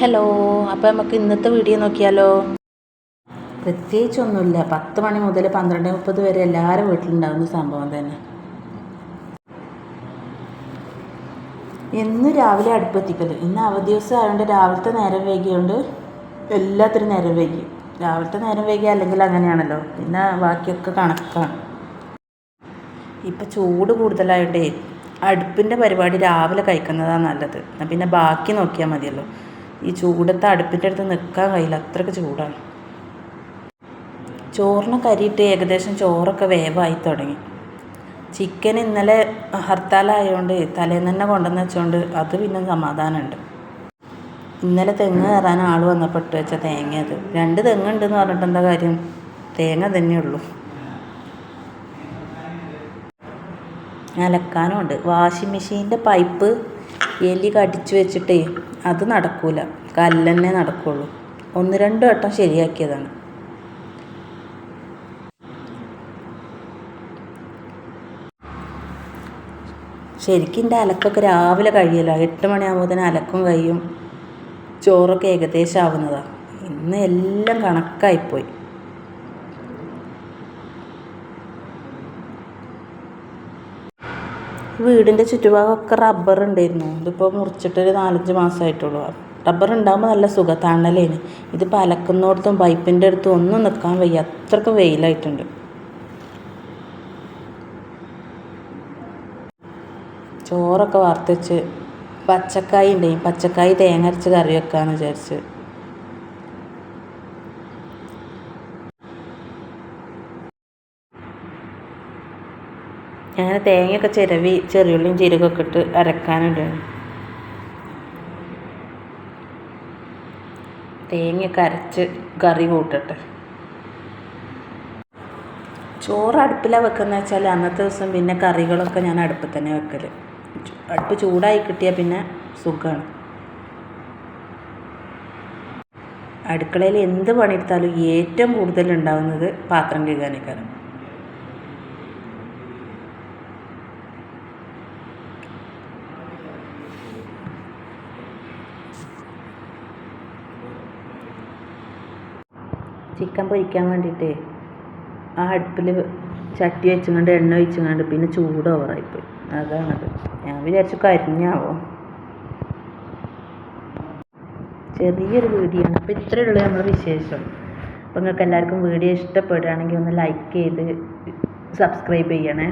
Hello, അപ്പോൾ നമുക്ക് ഇന്നത്തെ വീഡിയോ നോക്കിയാലോ. പ്രത്യേകിച്ചൊന്നുമില്ല, 10 മണി മുതൽ 12:30 വരെ എല്ലാവരും വീട്ടിലുണ്ടാകുന്ന സംഭവം തന്നെ. എന്നും രാവിലെ അടുപ്പെത്തിക്കൽ. ഇന്ന് അവധി ദിവസം ആയതുകൊണ്ട് രാവിലത്തെ നേരം വൈകിയോണ്ട് എല്ലാത്തിനും നേരം വൈകി. രാവിലത്തെ നേരം വൈകി അല്ലെങ്കിൽ അങ്ങനെയാണല്ലോ, പിന്നെ ബാക്കിയൊക്കെ കണക്കാണ്. ഇപ്പം ചൂട് കൂടുതലായതുകൊണ്ടേ അടുപ്പിൻ്റെ പരിപാടി രാവിലെ കഴിക്കുന്നതാണ് നല്ലത്. പിന്നെ ബാക്കി നോക്കിയാൽ മതിയല്ലോ. ഈ ചൂടത്തെ അടുപ്പിൻ്റെ അടുത്ത് നിൽക്കാൻ കഴിയില്ല, അത്രയ്ക്ക് ചൂടാണ്. ചോറിനൊക്കെ അരിയിട്ട് ഏകദേശം ചോറൊക്കെ വേവായി തുടങ്ങി. ചിക്കൻ ഇന്നലെ ഹർത്താലായതുകൊണ്ട് തലേന്ന് തന്നെ കൊണ്ടുവന്ന് വെച്ചുകൊണ്ട് അത് പിന്നെ സമാധാനമുണ്ട്. ഇന്നലെ തെങ്ങ് കയറാൻ ആൾ വന്നപ്പോൾ ഇട്ട് വെച്ച തേങ്ങ അത് 2 തെങ്ങുണ്ടെന്ന് പറഞ്ഞിട്ട് എന്താ കാര്യം, തേങ്ങ തന്നെയുള്ളൂ. അലക്കാനുമുണ്ട്. വാഷിംഗ് മെഷീൻ്റെ പൈപ്പ് എലി കടിച്ചു വെച്ചിട്ടേ അത് നടക്കൂല, കല്ലെന്നെ നടക്കുള്ളൂ. 1-2 വട്ടം ശരിയാക്കിയതാണ്. ശരിക്കും എൻ്റെ അലക്കൊക്കെ രാവിലെ കഴിയല്ലോ. 8 മണിയാകുമ്പോൾ അലക്കും കഴിയും, ചോറൊക്കെ ഏകദേശം ആവുന്നതാണ്. ഇന്ന് എല്ലാം കണക്കായിപ്പോയി. വീടിൻ്റെ ചുറ്റുഭാഗമൊക്കെ റബ്ബർ ഉണ്ടായിരുന്നു. ഇതിപ്പോൾ മുറിച്ചിട്ടൊരു 4-5 മാസമായിട്ടുള്ളൂ. റബ്ബർ ഉണ്ടാകുമ്പോൾ നല്ല സുഖം, തണലേന്. ഇതിപ്പോൾ അലക്കുന്നിടത്തും പൈപ്പിൻ്റെ അടുത്തും ഒന്നും നിൽക്കാൻ വയ്യ, അത്രയ്ക്കും വെയിലായിട്ടുണ്ട്. ചോറൊക്കെ വാർത്ത് വെച്ച് പച്ചക്കായ ഉണ്ടായി, പച്ചക്കായ തേങ്ങ അരച്ച് കറി വെക്കാമെന്ന് വിചാരിച്ച്. അങ്ങനെ തേങ്ങയൊക്കെ ചിരവി ചെറിയുള്ളിയും ജീരകമൊക്കെ ഇട്ട് അരക്കാനുണ്ട്. തേങ്ങയൊക്കെ അരച്ച് കറി കൂട്ടട്ടെ. ചോറ് അടുപ്പിലാണ് വെക്കുന്നത് വെച്ചാൽ അന്നത്തെ ദിവസം പിന്നെ കറികളൊക്കെ ഞാൻ അടുപ്പിൽ തന്നെ വെക്കൽ. അടുപ്പ് ചൂടായി കിട്ടിയാൽ പിന്നെ സുഖമാണ്. അടുക്കളയിൽ എന്ത് പണിയെടുത്താലും ഏറ്റവും കൂടുതൽ ഉണ്ടാകുന്നത് പാത്രം കഴുകാനേക്കാളും. ചിക്കൻ പൊരിക്കാൻ വേണ്ടിയിട്ട് ആ അടുപ്പിൽ ചട്ടി വെച്ചുകൊണ്ട് എണ്ണ ഒഴിച്ചുകൊണ്ട് പിന്നെ ചൂട് ഓവറായിപ്പോയി. അതാണത്. ഞാൻ വിചാരിച്ചു കരിഞ്ഞാവോ. ചെറിയൊരു വീഡിയോ ആണ്. അപ്പോൾ ഇത്രയേ ഉള്ളൂ നമ്മുടെ വിശേഷം. അപ്പോൾ നിങ്ങൾക്ക് എല്ലാവർക്കും വീഡിയോ ഇഷ്ടപ്പെടുകയാണെങ്കിൽ ഒന്ന് ലൈക്ക് ചെയ്ത് സബ്സ്ക്രൈബ് ചെയ്യണേ.